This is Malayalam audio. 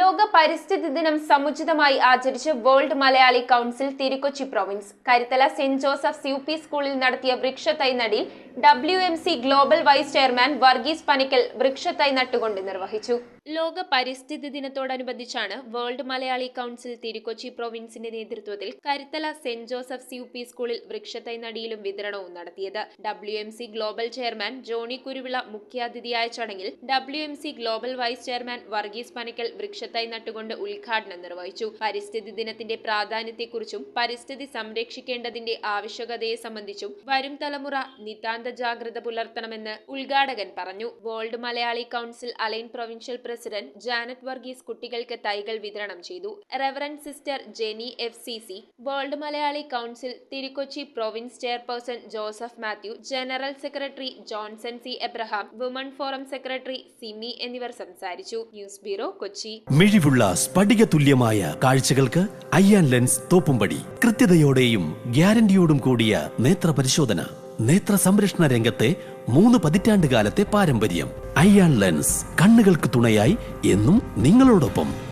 ലോക പരിസ്ഥിതി ദിനം സമുചിതമായി ആചരിച്ച് world Malayali council Thirukochi province. Karuthala Saint Joseph's U P സ്കൂളിൽ നടത്തിയ വൃക്ഷത്തൈ നടീൽ WMC global vice chairman Varghese Panickal വൃക്ഷത്തൈ നട്ടുകൊണ്ട് നിർവഹിച്ചു. ലോക പരിസ്ഥിതി ദിനത്തോടനുബന്ധിച്ചാണ് വേൾഡ് മലയാളി കൗൺസിൽ തിരുക്കൊച്ചി പ്രൊവിൻസിന്റെ നേതൃത്വത്തിൽ Karuthala Saint Joseph's U P സ്കൂളിൽ വൃക്ഷത്തൈ നടീലും വിതരണവും നടത്തിയത്. WMC global chairman Johny Kuruvila മുഖ്യാതിഥിയായ ചടങ്ങിൽ WMC global vice chairman Varghese Panickal വൃക്ഷത്തൈ നട്ടുകൊണ്ട് ഉദ്ഘാടനം നിർവഹിച്ചു. പരിസ്ഥിതി ദിനത്തിന്റെ പ്രാധാന്യത്തെക്കുറിച്ചും പരിസ്ഥിതി സംരക്ഷിക്കേണ്ടതിന്റെ ആവശ്യകതയെ സംബന്ധിച്ചും വരും തലമുറ നിതാന്ത ജാഗ്രത പുലർത്തണമെന്ന് ഉദ്ഘാടകൻ പറഞ്ഞു. വേൾഡ് മലയാളി കൗൺസിൽ അലൈൻ പ്രൊവിൻഷ്യൽ പ്രസിഡന്റ് ജാനറ്റ് വർഗീസ് കുട്ടികൾക്ക് തൈകൾ വിതരണം ചെയ്തു. Reverend sister Jenny FCC, world Malayali council Thirukochi province chairperson Joseph Mathew, general secretary Johnson C. Abraham, woman forum secretary Simi എന്നിവർ സംസാരിച്ചു. News bureau, Kochi. മിഴിവുള്ള സ്ഫടിക തുല്യമായ കാഴ്ചകൾക്ക് അയ്യാൻ ലെൻസ് തോപ്പുംപടി. കൃത്യതയോടെയും ഗ്യാരണ്ടിയോടും കൂടിയ നേത്ര പരിശോധന. നേത്ര സംരക്ഷണ രംഗത്തെ 3 പതിറ്റാണ്ട് കാലത്തെ പാരമ്പര്യം. അയ്യാൻ ലെൻസ്, കണ്ണുകൾക്ക് തുണയായി എന്നും നിങ്ങളോടൊപ്പം.